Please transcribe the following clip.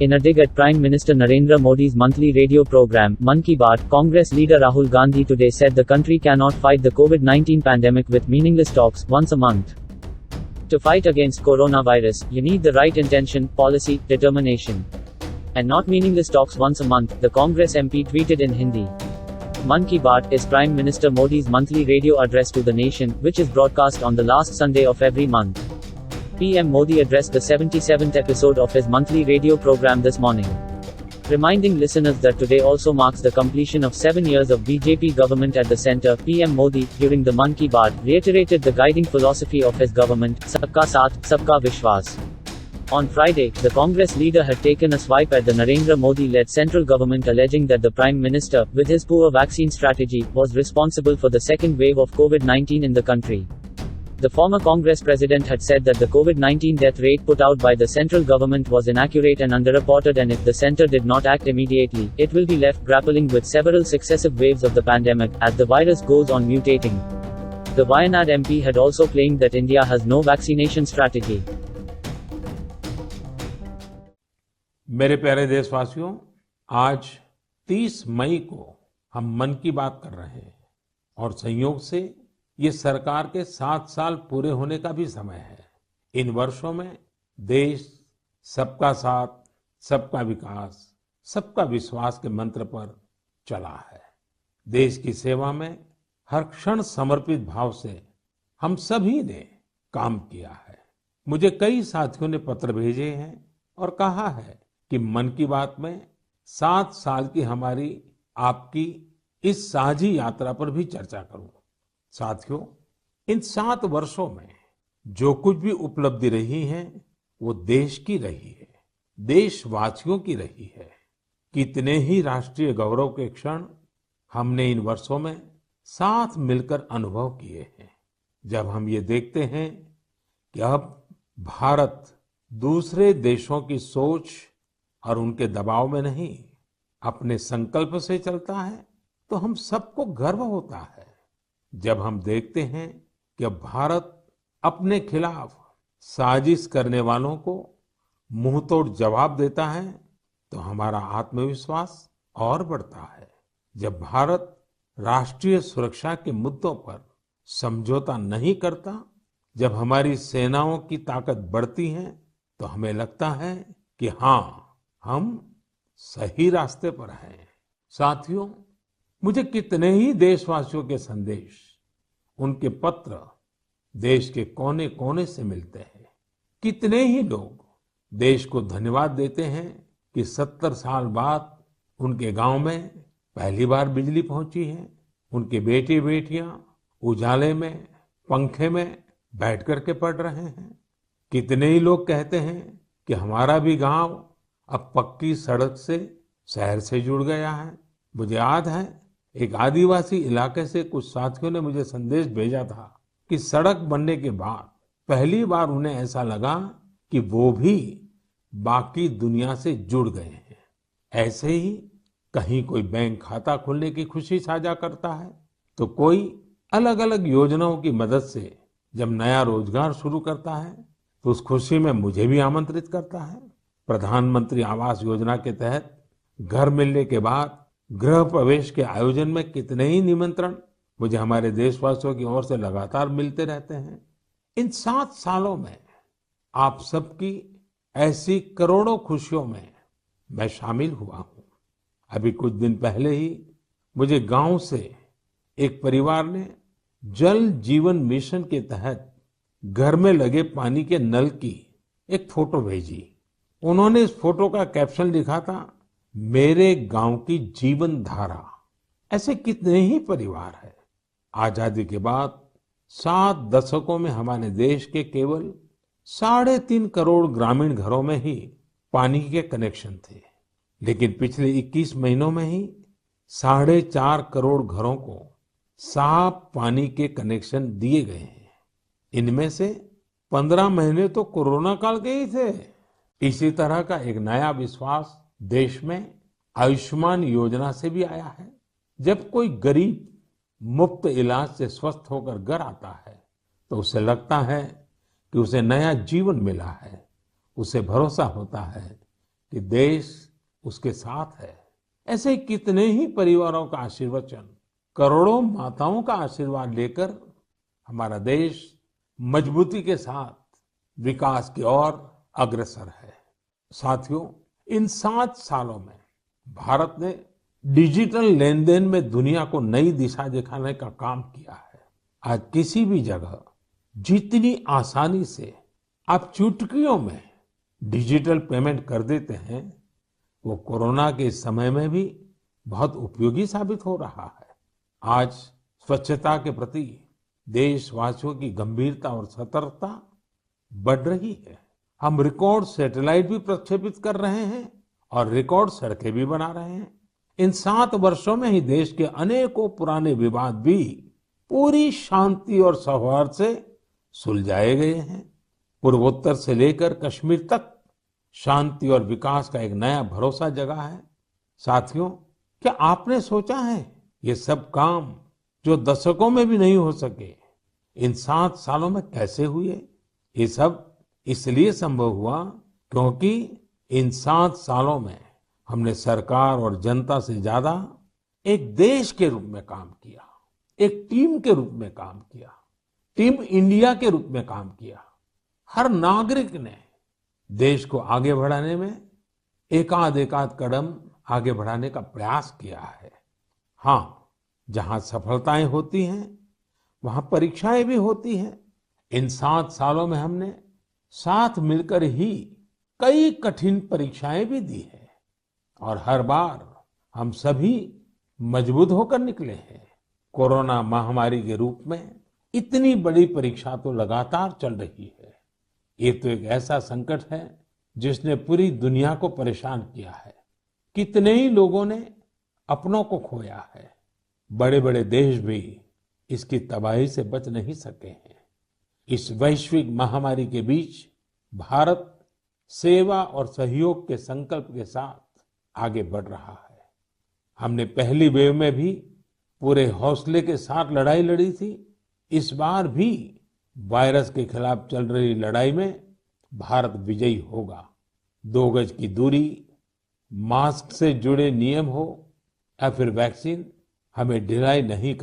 In a dig at Prime Minister Narendra Modi's monthly radio program, Mann Ki Baat, Congress leader Rahul Gandhi today said the country cannot fight the COVID-19 pandemic with meaningless talks once a month. To fight against coronavirus, you need the right intention, policy, determination. And not meaningless talks once a month, the Congress MP tweeted in Hindi. Mann Ki Baat is Prime Minister Modi's monthly radio address to the nation, which is broadcast on the last Sunday of every month. PM Modi addressed the 77th episode of his monthly radio program this morning, reminding listeners that today also marks the completion of 7 years of BJP government at the centre. PM Modi, during the Mann Ki Baat, reiterated the guiding philosophy of his government, Sabka Saath, Sabka Vishwas. On Friday, the Congress leader had taken a swipe at the Narendra Modi-led central government, alleging that the Prime Minister, with his poor vaccine strategy, was responsible for the second wave of COVID-19 in the country. The former Congress president had said that the COVID-19 death rate put out by the central government was inaccurate and underreported, and if the centre did not act immediately, it will be left grappling with several successive waves of the pandemic, as the virus goes on mutating. The Wayanad MP had also claimed that India has no vaccination strategy. मेरे प्यारे देशवासियों, आज 30 मई को हम मन की बात कर रहे हैं और संयोग से ये सरकार के 7 साल पूरे होने का भी समय है। इन वर्षों में देश सबका साथ, सबका विकास, सबका विश्वास के मंत्र पर चला है। देश की सेवा में हर क्षण समर्पित भाव से हम सभी ने काम किया है। मुझे कई साथियों ने पत्र भेजे हैं और कहा है कि मन की बात में 7 साल की हमारी आपकी इस साझी यात्रा पर भी चर्चा करूं। साथियों, इन 7 वर्षों में जो कुछ भी उपलब्धि रही है वो देश की रही है, देशवासियों की रही है। कितने ही राष्ट्रीय गौरव के क्षण हमने इन वर्षों में साथ मिलकर अनुभव किए हैं। जब हम ये देखते हैं कि अब भारत दूसरे देशों की सोच और उनके दबाव में नहीं, अपने संकल्प से चलता है, तो हम सबको गर्व होता है। जब हम देखते हैं कि अब भारत अपने खिलाफ साजिश करने वालों को मुंहतोड़ जवाब देता है, तो हमारा आत्मविश्वास और बढ़ता है। जब भारत राष्ट्रीय सुरक्षा के मुद्दों पर समझौता नहीं करता, जब हमारी सेनाओं की ताकत बढ़ती है, तो हमें लगता है कि हाँ, हम सही रास्ते पर हैं। साथियों, मुझे कितने ही देशवासियों के संदेश, उनके पत्र देश के कोने कोने से मिलते हैं। कितने ही लोग देश को धन्यवाद देते हैं कि 70 साल बाद उनके गांव में पहली बार बिजली पहुंची है। उनके बेटे बेटियां उजाले में, पंखे में बैठ करके पढ़ रहे हैं। कितने ही लोग कहते हैं कि हमारा भी गांव अब पक्की सड़क से शहर से जुड़ गया है। मुझे याद है, एक आदिवासी इलाके से कुछ साथियों ने मुझे संदेश भेजा था कि सड़क बनने के बाद पहली बार उन्हें ऐसा लगा कि वो भी बाकी दुनिया से जुड़ गए हैं। ऐसे ही कहीं कोई बैंक खाता खोलने की खुशी साझा करता है, तो कोई अलग अलग योजनाओं की मदद से जब नया रोजगार शुरू करता है, तो उस खुशी में मुझे भी आमंत्रित करता है। प्रधानमंत्री आवास योजना के तहत घर मिलने के बाद गृह प्रवेश के आयोजन में कितने ही निमंत्रण मुझे हमारे देशवासियों की ओर से लगातार मिलते रहते हैं। इन 7 सालों में आप सबकी ऐसी करोड़ों खुशियों में मैं शामिल हुआ हूं। अभी कुछ दिन पहले ही मुझे गांव से एक परिवार ने जल जीवन मिशन के तहत घर में लगे पानी के नल की एक फोटो भेजी। उन्होंने इस फोटो का कैप्शन लिखा था, मेरे गांव की जीवन धारा। ऐसे कितने ही परिवार हैं। आजादी के बाद 7 दशकों में हमारे देश के केवल 3.5 करोड़ ग्रामीण घरों में ही पानी के कनेक्शन थे, लेकिन पिछले 21 महीनों में ही 4.5 करोड़ घरों को साफ पानी के कनेक्शन दिए गए हैं। इनमें से 15 महीने तो कोरोना काल के ही थे। इसी तरह का एक नया विश्वास देश में आयुष्मान योजना से भी आया है। जब कोई गरीब मुफ्त इलाज से स्वस्थ होकर घर आता है, तो उसे लगता है कि उसे नया जीवन मिला है। उसे भरोसा होता है कि देश उसके साथ है। ऐसे कितने ही परिवारों का आशीर्वचन, करोड़ों माताओं का आशीर्वाद लेकर हमारा देश मजबूती के साथ विकास की ओर अग्रसर है। साथियों, इन 7 सालों में भारत ने डिजिटल लेन देन में दुनिया को नई दिशा दिखाने का काम किया है। आज किसी भी जगह जितनी आसानी से आप चुटकियों में डिजिटल पेमेंट कर देते हैं, वो कोरोना के इस समय में भी बहुत उपयोगी साबित हो रहा है। आज स्वच्छता के प्रति देशवासियों की गंभीरता और सतर्कता बढ़ रही है। हम रिकॉर्ड सैटेलाइट भी प्रक्षेपित कर रहे हैं और रिकॉर्ड सड़कें भी बना रहे हैं। इन 7 वर्षों में ही देश के अनेकों पुराने विवाद भी पूरी शांति और सौहार्द से सुलझाए गए हैं। पूर्वोत्तर से लेकर कश्मीर तक शांति और विकास का एक नया भरोसा जगा है। साथियों, क्या आपने सोचा है ये सब काम जो दशकों में भी नहीं हो सके, इन 7 सालों में कैसे हुए? ये सब इसलिए संभव हुआ क्योंकि इन 7 सालों में हमने सरकार और जनता से ज्यादा एक देश के रूप में काम किया, एक टीम के रूप में काम किया, टीम इंडिया के रूप में काम किया। हर नागरिक ने देश को आगे बढ़ाने में एकाध कदम आगे बढ़ाने का प्रयास किया है। हाँ, जहां सफलताएं होती हैं, वहां परीक्षाएं भी होती हैं। इन 7 सालों में हमने साथ मिलकर ही कई कठिन परीक्षाएं भी दी है और हर बार हम सभी मजबूत होकर निकले हैं। कोरोना महामारी के रूप में इतनी बड़ी परीक्षा तो लगातार चल रही है। ये तो एक ऐसा संकट है जिसने पूरी दुनिया को परेशान किया है। कितने ही लोगों ने अपनों को खोया है। बड़े बड़े देश भी इसकी तबाही से बच नहीं सके हैं। इस वैश्विक महामारी के बीच भारत सेवा और सहयोग के संकल्प के साथ आगे बढ़ रहा है। हमने पहली वेव में भी पूरे हौसले के साथ लड़ाई लड़ी थी। इस बार भी वायरस के खिलाफ चल रही लड़ाई में भारत विजयी होगा। 2 गज की दूरी, मास्क से जुड़े नियम हो या फिर वैक्सीन, हमें ढिलाई नहीं कर